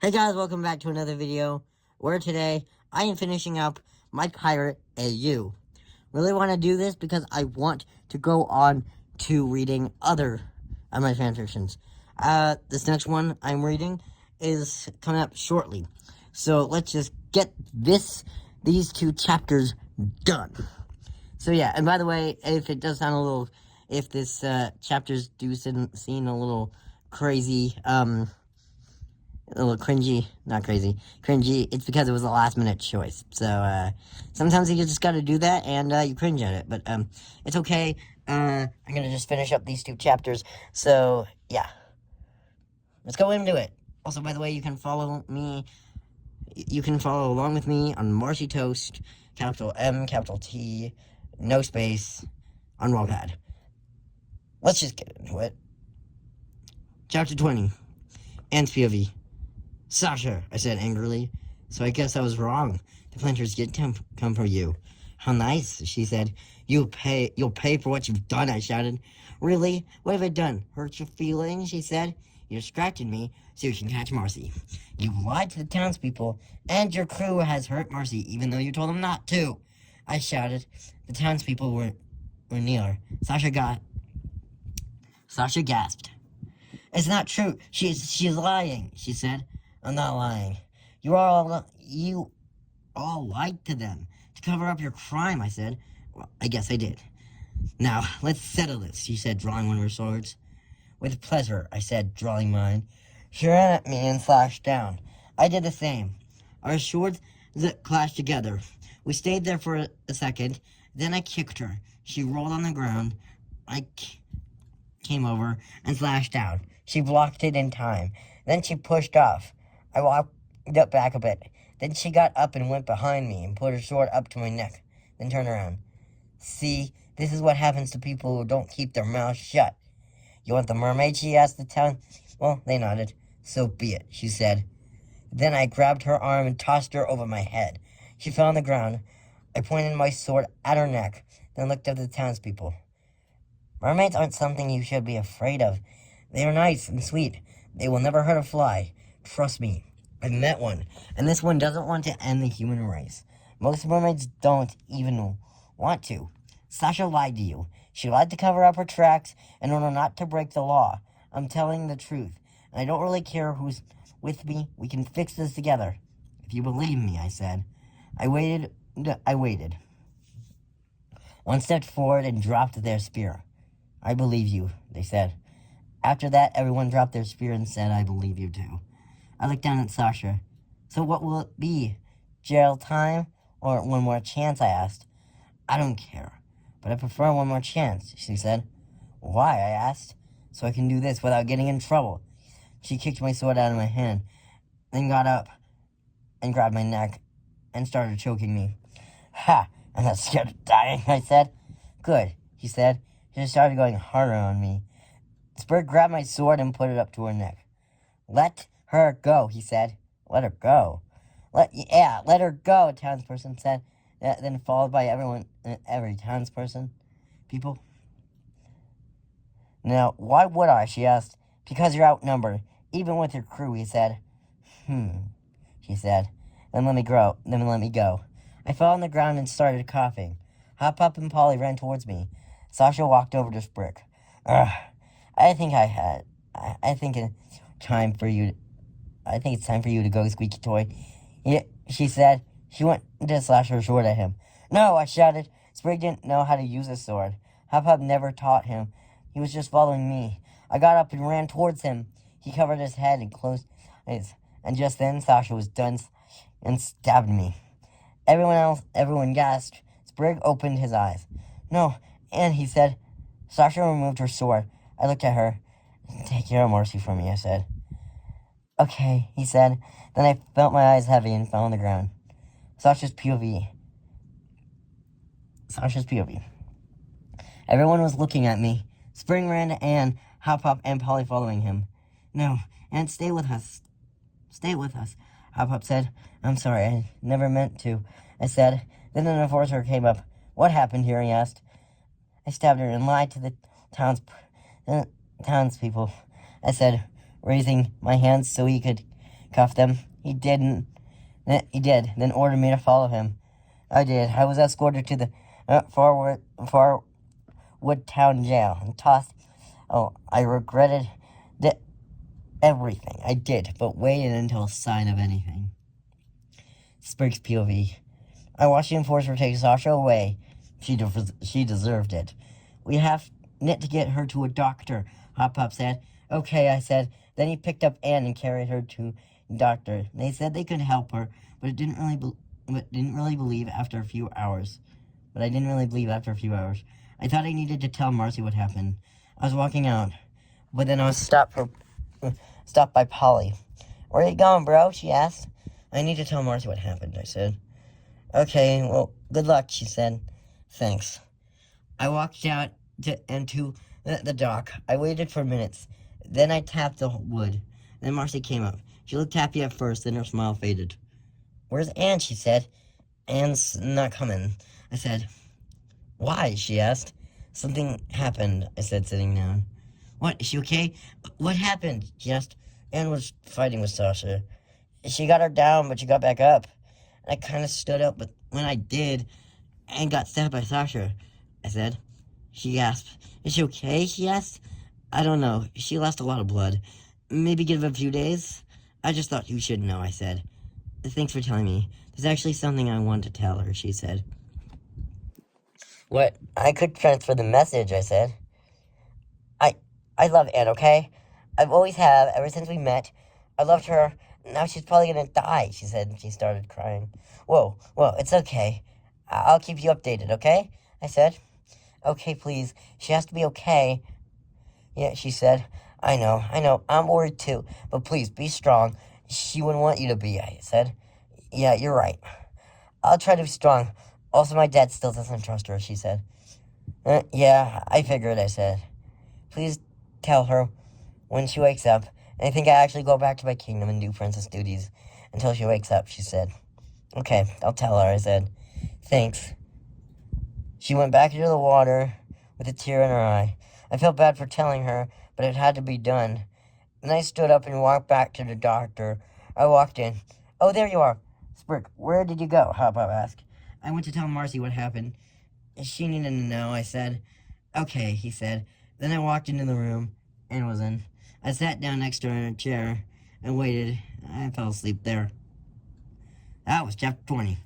Hey guys, welcome back to another video where today I am finishing up my Pirate AU. Really want to do this because I want to go on to reading other of my fanfictions. This next one I'm reading is coming up shortly. So let's just get these two chapters done. So yeah, and by the way, if it does sound a little, if this chapters do seem a little crazy, a little cringy, not crazy, cringy, it's because it was a last minute choice. So, sometimes you just gotta do that and, you cringe at it, but, it's okay. I'm gonna just finish up these two chapters. So, yeah. Let's go into it. Also, by the way, you can follow along with me on Marcy Toast, capital M, capital T, no space, on Wattpad. Let's just get into it. Chapter 20, Ant's POV. Sasha, I said angrily. So I guess I was wrong. The planters did come for you. How nice, she said. You'll pay for what you've done, I shouted. Really? What have I done? Hurt your feelings, she said. You distracted me so you can catch Marcy. You lied to the townspeople, and your crew has hurt Marcy even though you told them not to. I shouted. The townspeople were near. Sasha gasped. It's not true. She's lying, she said. I'm not lying. You all lied to them to cover up your crime, I said. Well, I guess I did. Now, let's settle this, she said, drawing one of her swords. With pleasure, I said, drawing mine. She ran at me and slashed down. I did the same. Our swords clashed together. We stayed there for a second. Then I kicked her. She rolled on the ground. I came over and slashed down. She blocked it in time. Then she pushed off. I walked up back a bit. Then she got up and went behind me and put her sword up to my neck. Then turned around. See, this is what happens to people who don't keep their mouths shut. You want the mermaid? She asked the town. Well, they nodded. So be it, she said. Then I grabbed her arm and tossed her over my head. She fell on the ground. I pointed my sword at her neck, then looked at the townspeople. Mermaids aren't something you should be afraid of. They are nice and sweet. They will never hurt a fly. Trust me. I've met one, and this one doesn't want to end the human race. Most mermaids don't even want to. Sasha lied to you. She lied to cover up her tracks in order not to break the law. I'm telling the truth, and I don't really care who's with me. We can fix this together. If you believe me, I said. I waited. One stepped forward and dropped their spear. I believe you, they said. After that, everyone dropped their spear and said, I believe you too. I looked down at Sasha. So what will it be? Jail time? Or one more chance, I asked. I don't care, but I prefer one more chance, she said. Why, I asked. So I can do this without getting in trouble. She kicked my sword out of my hand, then got up and grabbed my neck and started choking me. Ha! I'm not scared of dying, I said. Good, he said. She started going harder on me. Sprig grabbed my sword and put it up to her neck. Let her go, he said. Let her go? Let her go, a townsperson said, then followed by every townsperson. People. Now, why would I, she asked. Because you're outnumbered, even with your crew, he said. She said. Then let me go. I fell on the ground and started coughing. Hop Pop and Polly ran towards me. Sasha walked over to Sprig. I think it's time for you to go, Squeaky Toy. Yeah, she said. She went to slash her sword at him. No, I shouted. Sprig didn't know how to use a sword. Hop Pop never taught him. He was just following me. I got up and ran towards him. He covered his head and closed his, and just then Sasha was done and stabbed me. Everyone gasped. Sprig opened his eyes. No, and he said. Sasha removed her sword. I looked at her. Take your mercy from me, I said. Okay, he said. Then I felt my eyes heavy and fell on the ground. Sasha's POV. Everyone was looking at me. Spring ran to Anne, Hop Pop, and Polly following him. No, Anne, stay with us. Stay with us, Hop Pop said. I'm sorry, I never meant to, I said. Then an enforcer came up. What happened here, he asked. I stabbed her and lied to the townspeople, I said, raising my hands so he could cuff them. He didn't. He did, then ordered me to follow him. I did. I was escorted to the Farwood Town Jail and tossed. Oh, I regretted everything I did, but waited until a sign of anything. Sprig's POV. I watched the enforcer take Sasha away. She deserved it. We have to get her to a doctor, Hop Pop said. Okay, I said. Then he picked up Anne and carried her to the doctor. They said they could help her, but didn't really believe after a few hours. I thought I needed to tell Marcy what happened. I was walking out, but then I was stopped by Polly. Where are you going, bro? She asked. I need to tell Marcy what happened, I said. Okay, well, good luck, she said. Thanks. I walked out into the dock. I waited for minutes. Then I tapped the wood. Then Marcy came up. She looked happy at first, then her smile faded. Where's Anne? She said. Anne's not coming. I said. Why? She asked. Something happened, I said, sitting down. What? Is she okay? What happened? She asked. Anne was fighting with Sasha. She got her down, but she got back up. I kind of stood up, but when I did, Anne got stabbed by Sasha, I said. She gasped. Is she okay? She asked. I don't know. She lost a lot of blood. Maybe give it a few days? I just thought you should know, I said. Thanks for telling me. There's actually something I want to tell her, she said. What? I could transfer the message, I said. I love Anne, okay? I've always have, ever since we met. I loved her. Now she's probably gonna die, she said, and she started crying. Whoa, it's okay. I'll keep you updated, okay? I said. Okay, please. She has to be okay. Yeah, she said. I know. I'm worried too. But please, be strong. She wouldn't want you to be, I said. Yeah, you're right. I'll try to be strong. Also, my dad still doesn't trust her, she said. Yeah, I figured, I said. Please tell her when she wakes up. And I think I actually go back to my kingdom and do princess duties until she wakes up, she said. Okay, I'll tell her, I said. Thanks. She went back into the water with a tear in her eye. I felt bad for telling her, but it had to be done. Then I stood up and walked back to the doctor. I walked in. Oh, there you are. Sprig, where did you go? Hop Pop asked. I went to tell Marcy what happened. She needed to know, I said. Okay, he said. Then I walked into the room and was in. I sat down next to her in a chair and waited. I fell asleep there. That was chapter 20.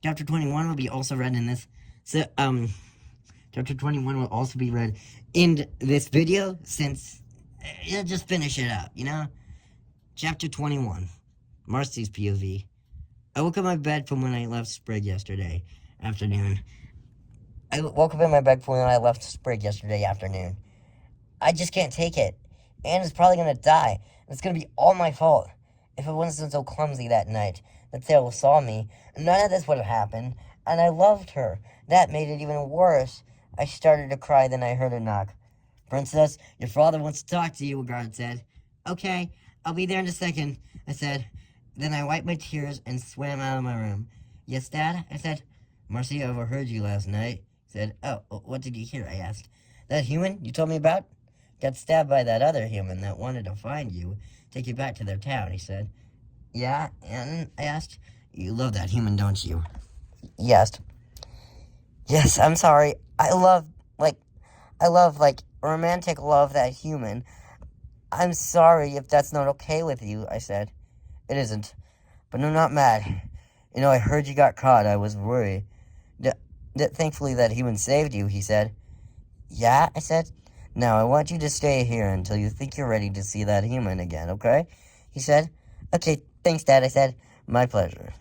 Chapter 21 will be also read in this. Chapter 21 will also be read in this video since it'll just finish it up, you know? Chapter 21. Marcy's POV. I woke up in my bed from when I left Sprig yesterday afternoon. I just can't take it. Anne is probably gonna die, and it's gonna be all my fault. If it wasn't so clumsy that night that Sarah saw me, none of this would have happened, and I loved her. That made it even worse. I started to cry, then I heard a knock. Princess, your father wants to talk to you, a guard said. Okay, I'll be there in a second, I said. Then I wiped my tears and swam out of my room. Yes, Dad? I said. Marcy overheard you last night. Said, oh, what did you hear? I asked. That human you told me about? Got stabbed by that other human that wanted to find you, take you back to their town, he said. Yeah, and I asked. You love that human, don't you? Yes. Yes, I'm sorry. I love romantic love that human. I'm sorry if that's not okay with you, I said. It isn't. But I'm not mad. You know, I heard you got caught. I was worried. Thankfully that human saved you, he said. Yeah, I said. Now, I want you to stay here until you think you're ready to see that human again, okay? He said. Okay, thanks, Dad, I said. My pleasure.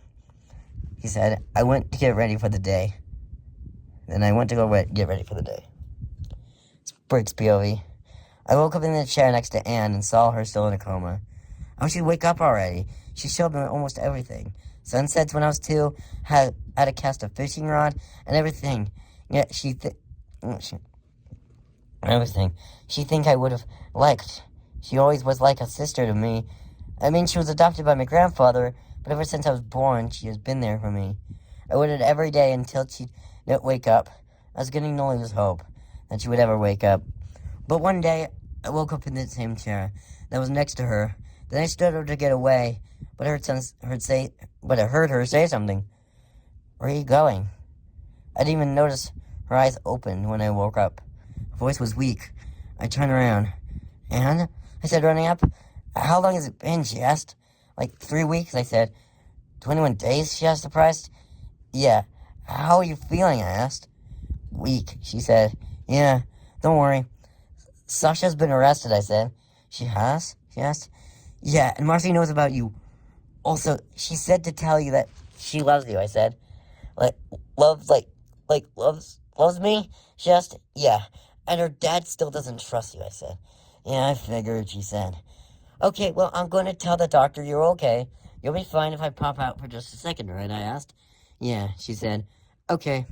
He said. I went to get ready for the day. Then I went to go get ready for the day. Sprig's POV. I woke up in the chair next to Anne and saw her still in a coma. I wish she'd wake up already. She showed me almost everything. Sunsets when I was 2, had a cast of fishing rod, and everything. Yet everything. She think I would have liked. She always was like a sister to me. I mean, she was adopted by my grandfather, but ever since I was born, she has been there for me. I waited every day until she'd wake up. I was getting to lose hope that she would ever wake up. But one day, I woke up in the same chair that was next to her. Then I stood up to get away, but I heard her say something. Where are you going? I didn't even notice her eyes opened when I woke up. Her voice was weak. I turned around. And? I said, running up. How long has it been? She asked. Like 3 weeks, I said. 21 days? She asked, surprised. Yeah. How are you feeling? I asked. Weak, she said. Yeah, don't worry. Sasha's been arrested, I said. She has? She asked. Yeah, and Marcy knows about you. Also, she said to tell you that she loves you, I said. Loves me? She asked. Yeah, and her dad still doesn't trust you, I said. Yeah, I figured, she said. Okay, well, I'm going to tell the doctor you're okay. You'll be fine if I pop out for just a second, right? I asked. Yeah, she said. Okay.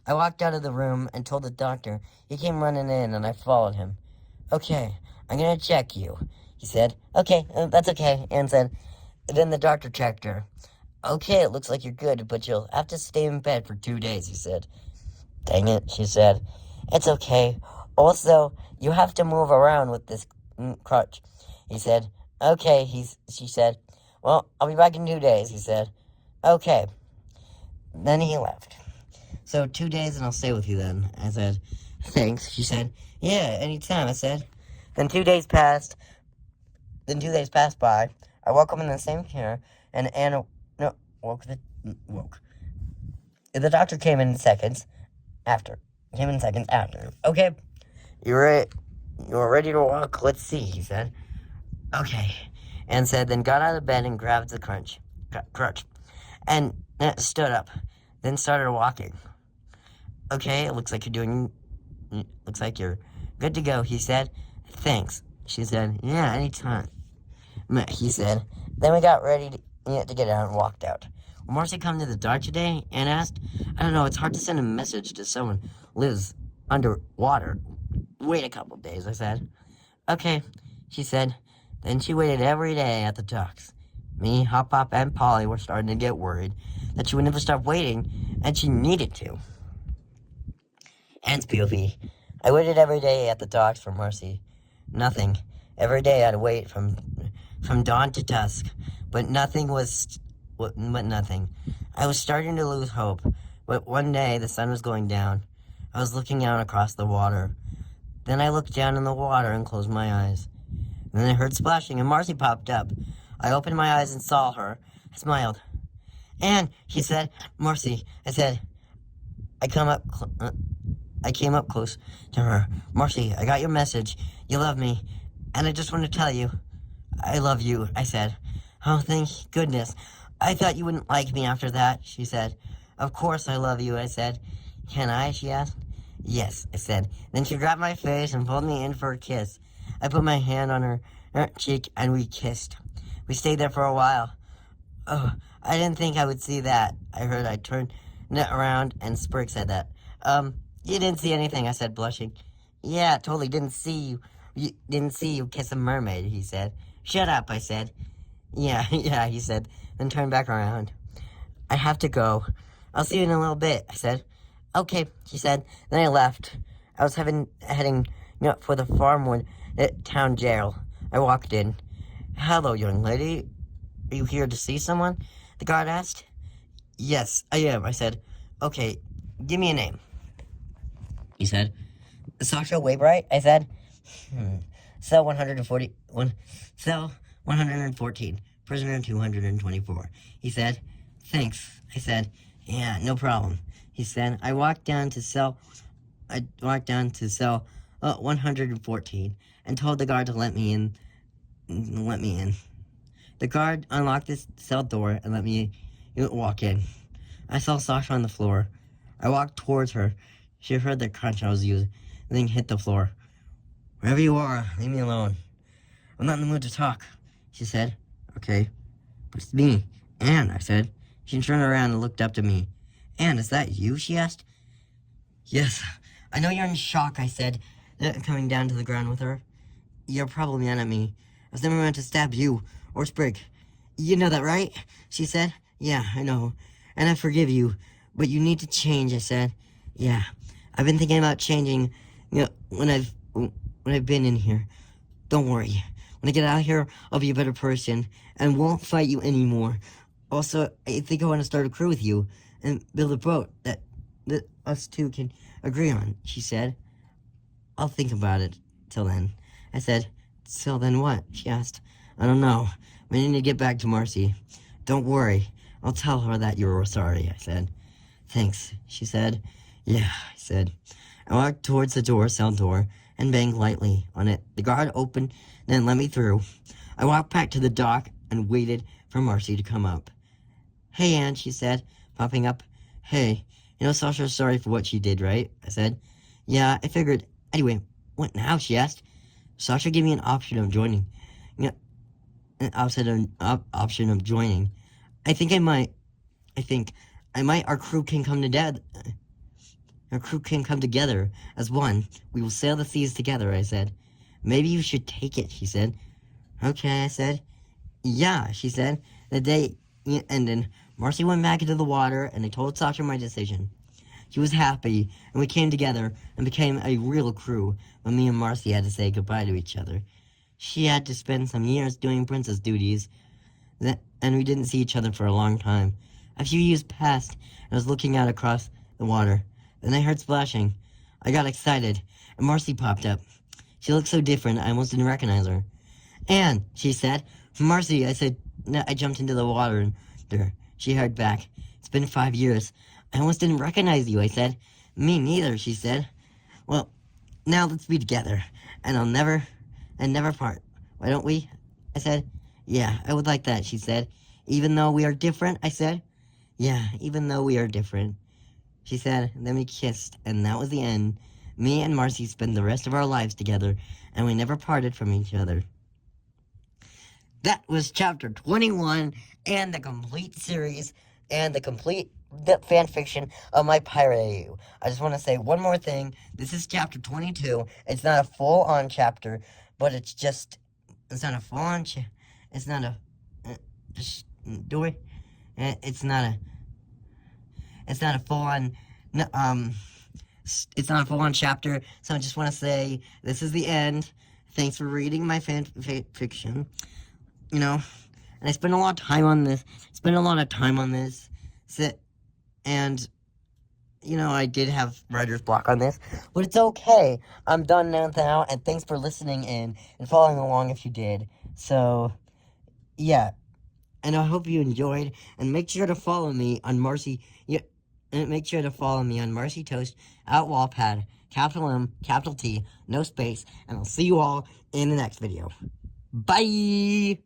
I walked out of the room and told the doctor. He came running in, and I followed him. Okay, I'm going to check you, he said. Okay, that's okay, Anne said. Then the doctor checked her. Okay, it looks like you're good, but you'll have to stay in bed for 2 days, he said. Dang it, she said. It's okay. Also, you have to move around with this crutch, he said. Okay, she said. Well, I'll be back in 2 days, he said. Okay. Then he left. So 2 days and I'll stay with you then, I said. Thanks, she said. Yeah, anytime, I said. Then 2 days passed. Then 2 days passed by. I woke up in the same chair, and Anna woke. The doctor came in seconds after. Okay, you're ready to walk. Let's see, he said. Okay, Anne said, then got out of bed and grabbed the crutch, and stood up, then started walking. Okay, it looks like you're good to go, he said. Thanks, she said. Yeah, anytime, he said. Then we got ready to get out and walked out. Will Marcy come to the dock today? Anne asked. I don't know, it's hard to send a message to someone who lives underwater. Wait a couple days, I said. Okay, she said. Then she waited every day at the docks. Me, Hop Pop, and Polly were starting to get worried that she would never stop waiting, and she needed to. Anne's POV. I waited every day at the docks for Marcy. Nothing. Every day I'd wait from dawn to dusk, but nothing. I was starting to lose hope, but one day the sun was going down. I was looking out across the water. Then I looked down in the water and closed my eyes. Then I heard splashing and Marcy popped up. I opened my eyes and saw her. I smiled. Anne, she said. Marcy, I said. I came up close to her. Marcy, I got your message. You love me. And I just want to tell you, I love you, I said. Oh, thank goodness. I thought you wouldn't like me after that, she said. Of course I love you, I said. Can I, she asked. Yes, I said. Then she grabbed my face and pulled me in for a kiss. I put my hand on her cheek and we kissed. We stayed there for a while. Oh, I didn't think I would see that. I turned around and Sprig said that. You didn't see anything, I said, blushing. Yeah, totally didn't see you. Didn't see you kiss a mermaid, he said. Shut up, I said. Yeah, he said, then turned back around. I have to go. I'll see you in a little bit, I said. Okay, she said. Then I left. I was heading for the Farmwood town jail. I walked in. Hello, young lady. Are you here to see someone? The guard asked. Yes, I am, I said. Okay, give me a name, he said. Sasha Waybright, I said. Cell 114, prisoner 224. He said. Thanks, I said. Yeah, no problem, he said. I walked down to cell 114 and told the guard to let me in. The guard unlocked the cell door and let me walk in. I saw Sasha on the floor. I walked towards her. She heard the crunch I was using and then hit the floor. Wherever you are, leave me alone. I'm not in the mood to talk, she said. Okay. But it's me, Anne, I said. She turned around and looked up to me. Anne, is that you? She asked. Yes. I know you're in shock, I said, coming down to the ground with her. You're probably mad at me. I was never meant to stab you or Sprig. You know that, right? She said. Yeah, I know. And I forgive you. But you need to change, I said. Yeah. I've been thinking about changing, when I've been in here. Don't worry. When I get out of here, I'll be a better person and won't fight you anymore. Also, I think I want to start a crew with you and build a boat that us two can agree on, she said. I'll think about it till then. I said, till then what? She asked. I don't know. We need to get back to Marcy. Don't worry. I'll tell her that you were sorry, I said. Thanks, she said. Yeah, I said. I walked towards the cell door, and banged lightly on it. The guard opened, then let me through. I walked back to the dock and waited for Marcy to come up. Hey, Anne, she said, popping up. Hey, you know Sasha's sorry for what she did, right? I said. Yeah, I figured. Anyway, what now, she asked. Sasha gave me an option of joining. You know, an option of joining. I think I might. Our crew can come to death. Our crew can come together as one. We will sail the seas together, I said. Maybe you should take it, she said. Okay, I said. Yeah, she said. The day ended. Marcy went back into the water, and I told Sasha my decision. She was happy, and we came together and became a real crew when me and Marcy had to say goodbye to each other. She had to spend some years doing princess duties, and we didn't see each other for a long time. A few years passed, and I was looking out across the water. Then I heard splashing. I got excited, and Marcy popped up. She looked so different, I almost didn't recognize her. Anne, she said. Marcy, I said. I jumped into the water, and she heard back. It's been 5 years. I almost didn't recognize you, I said. Me neither, she said. Well, now let's be together, and never part. Why don't we? I said. Yeah, I would like that, she said. Even though we are different, I said. Yeah, even though we are different, she said. Then we kissed, and that was the end. Me and Marcy spent the rest of our lives together, and we never parted from each other. That was chapter 21, and the complete series, and the complete fan fiction of My Pirate AU. I just want to say one more thing. This is chapter 22. It's not a full-on chapter, but it's not a full-on it's not a, just do it. It's not a full-on, it's not a full-on chapter, so I just want to say, this is the end. Thanks for reading my fan fiction. You know, and I spent a lot of time on this. And, you know, I did have writer's block on this, but it's okay. I'm done now, and thanks for listening in and following along if you did. So, yeah, and I hope you enjoyed, and make sure to follow me on Marcy, make sure to follow me on Marcy Toast at Wattpad, capital M, capital T, no space, and I'll see you all in the next video. Bye!